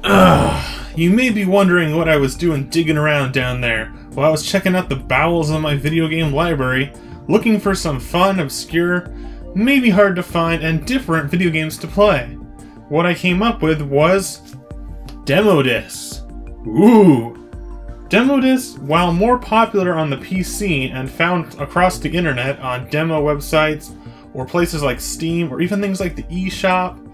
You may be wondering what I was doing digging around down there while I was checking out the bowels of my video game library, looking for some fun, obscure, maybe hard to find, and different video games to play. What I came up with was demo discs. Ooh! Demo discs, while more popular on the PC and found across the internet on demo websites or places like Steam or even things like the eShop,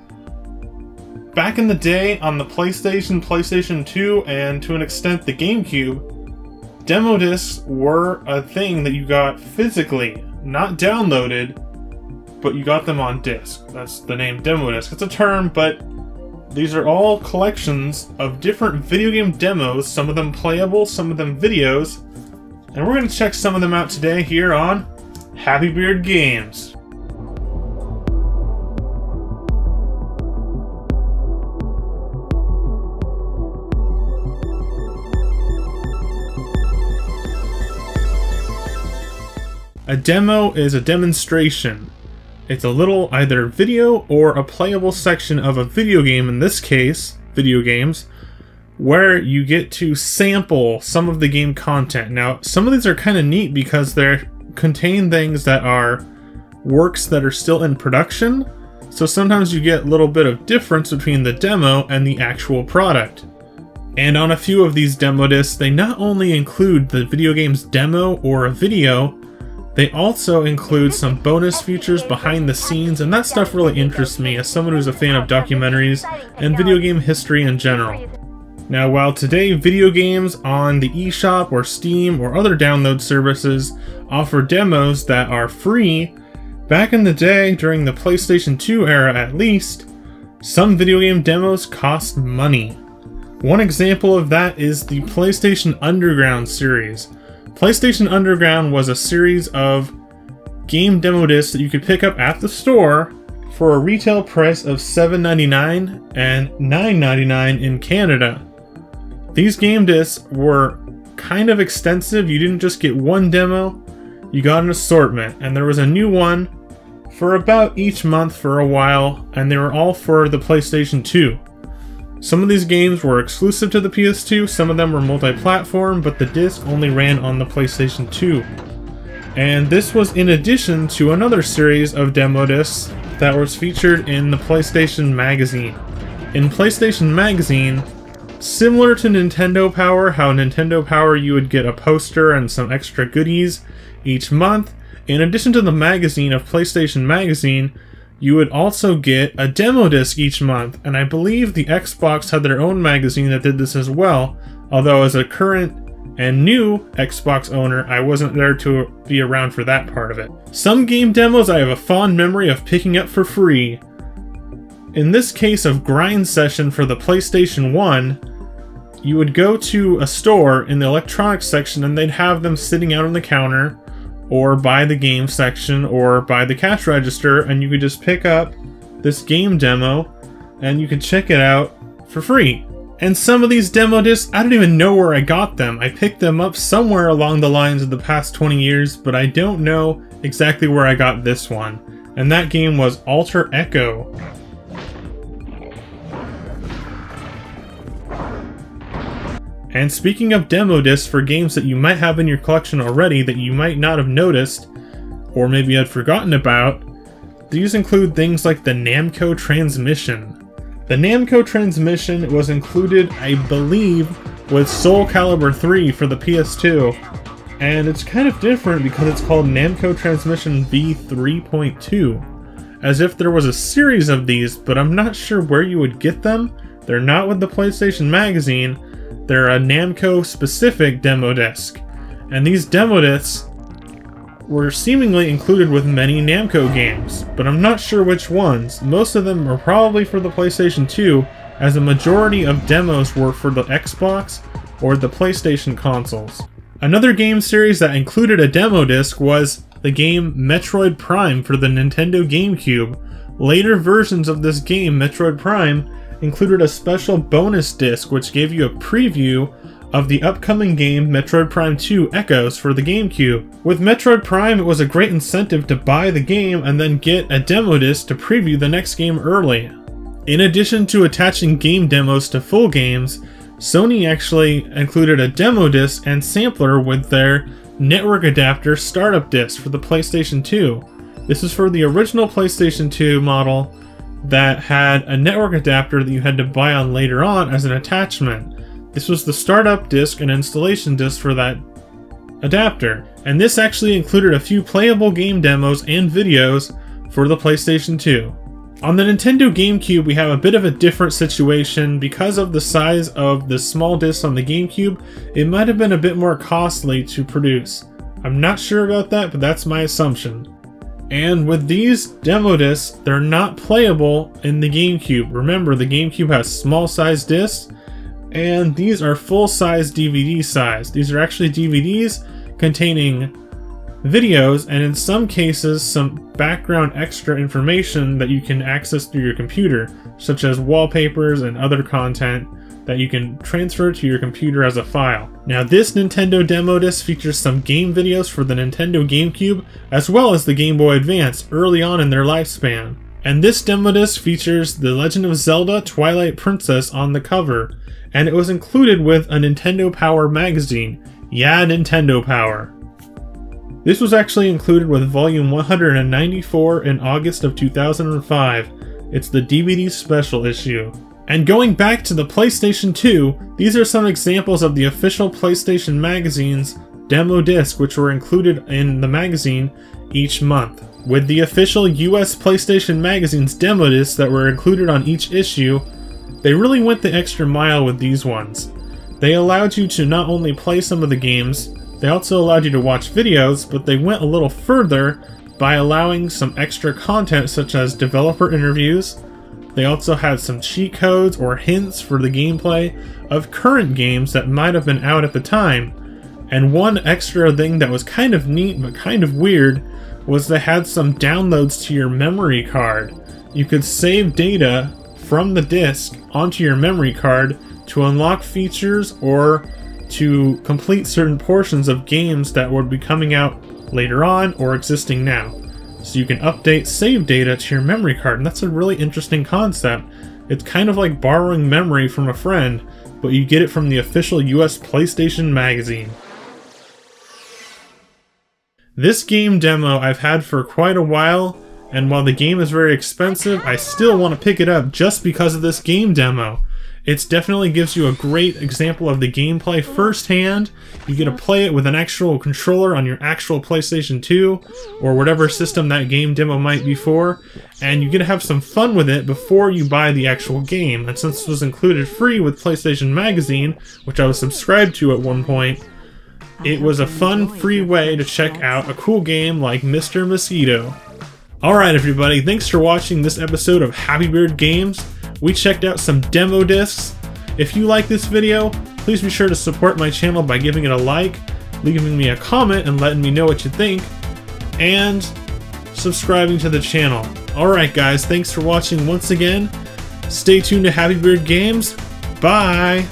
back in the day on the PlayStation, PlayStation 2, and to an extent the GameCube, demo discs were a thing that you got physically, not downloaded, but you got them on disc. That's the name demo disc. It's a term, but these are all collections of different video game demos, some of them playable, some of them videos, and we're going to check some of them out today here on Happy Beard Games. A demo is a demonstration. It's a little either video or a playable section of a video game, in this case, video games, where you get to sample some of the game content. Now, some of these are kind of neat because they contain things that are works that are still in production, so sometimes you get a little bit of difference between the demo and the actual product. And on a few of these demo discs, they not only include the video game's demo or a video, they also include some bonus features behind the scenes, and that stuff really interests me as someone who's a fan of documentaries and video game history in general. Now, while today video games on the eShop or Steam or other download services offer demos that are free, back in the day, during the PlayStation 2 era at least, some video game demos cost money. One example of that is the PlayStation Underground series. PlayStation Underground was a series of game demo discs that you could pick up at the store for a retail price of $7.99 and $9.99 in Canada. These game discs were kind of extensive. You didn't just get one demo, you got an assortment, and there was a new one for about each month for a while, and they were all for the PlayStation 2. Some of these games were exclusive to the PS2, some of them were multi-platform, but the disc only ran on the PlayStation 2. And this was in addition to another series of demo discs that was featured in the PlayStation Magazine. In PlayStation Magazine, similar to Nintendo Power, how Nintendo Power you would get a poster and some extra goodies each month, in addition to the magazine of PlayStation Magazine, you would also get a demo disc each month, and I believe the Xbox had their own magazine that did this as well, although as a current and new Xbox owner, I wasn't there to be around for that part of it. Some game demos I have a fond memory of picking up for free. In this case of Grind Session for the PlayStation 1, you would go to a store in the electronics section and they'd have them sitting out on the counter, or by the game section, or by the cash register, and you could just pick up this game demo and you could check it out for free. And some of these demo discs, I don't even know where I got them. I picked them up somewhere along the lines of the past 20 years, but I don't know exactly where I got this one. And that game was Alter Echo. And speaking of demo discs for games that you might have in your collection already that you might not have noticed, or maybe had forgotten about, these include things like the NAMCO Transmission. The NAMCO Transmission was included, I believe, with Soul Calibur 3 for the PS2, and it's kind of different because it's called NAMCO Transmission V3.2, as if there was a series of these, but I'm not sure where you would get them. They're not with the PlayStation Magazine. They're a Namco-specific demo disc, and these demo discs were seemingly included with many Namco games, but I'm not sure which ones. Most of them are probably for the PlayStation 2, as a majority of demos were for the Xbox or the PlayStation consoles. Another game series that included a demo disc was the game Metroid Prime for the Nintendo GameCube. Later versions of this game, Metroid Prime, included a special bonus disc which gave you a preview of the upcoming game Metroid Prime 2 Echoes for the GameCube. With Metroid Prime, it was a great incentive to buy the game and then get a demo disc to preview the next game early. In addition to attaching game demos to full games, Sony actually included a demo disc and sampler with their network adapter startup disc for the PlayStation 2. This is for the original PlayStation 2 model that had a network adapter that you had to buy on later on as an attachment. This was the startup disc and installation disc for that adapter, and this actually included a few playable game demos and videos for the PlayStation 2. On the Nintendo GameCube, we have a bit of a different situation. Because of the size of the small discs on the GameCube, it might have been a bit more costly to produce. I'm not sure about that, but that's my assumption. And with these demo discs, they're not playable in the GameCube. Remember, the GameCube has small size discs, and these are full-size DVD size. These are actually DVDs containing videos, and in some cases, some background extra information that you can access through your computer, such as wallpapers and other content that you can transfer to your computer as a file. Now, this Nintendo demo disc features some game videos for the Nintendo GameCube, as well as the Game Boy Advance early on in their lifespan. And this demo disc features The Legend of Zelda Twilight Princess on the cover, and it was included with a Nintendo Power magazine. Yeah, Nintendo Power. This was actually included with volume 194 in August of 2005. It's the DVD special issue. And going back to the PlayStation 2, these are some examples of the official PlayStation magazine's demo disc, which were included in the magazine each month. With the official US PlayStation magazine's demo discs that were included on each issue, they really went the extra mile with these ones. They allowed you to not only play some of the games, they also allowed you to watch videos, but they went a little further by allowing some extra content such as developer interviews. They also had some cheat codes or hints for the gameplay of current games that might have been out at the time. And one extra thing that was kind of neat but kind of weird was they had some downloads to your memory card. You could save data from the disc onto your memory card to unlock features or to complete certain portions of games that would be coming out later on or existing now. So you can update save data to your memory card, and that's a really interesting concept. It's kind of like borrowing memory from a friend, but you get it from the official US PlayStation magazine. This game demo I've had for quite a while, and while the game is very expensive, I still want to pick it up just because of this game demo. It definitely gives you a great example of the gameplay firsthand. You get to play it with an actual controller on your actual PlayStation 2 or whatever system that game demo might be for, and you get to have some fun with it before you buy the actual game. And since this was included free with PlayStation Magazine, which I was subscribed to at one point, it was a fun, free way to check out a cool game like Mr. Mosquito. Alright everybody, thanks for watching this episode of Happy Beard Games. We checked out some demo discs. If you like this video, please be sure to support my channel by giving it a like, leaving me a comment and letting me know what you think, and subscribing to the channel. Alright guys, thanks for watching once again. Stay tuned to Happy Beard Games. Bye!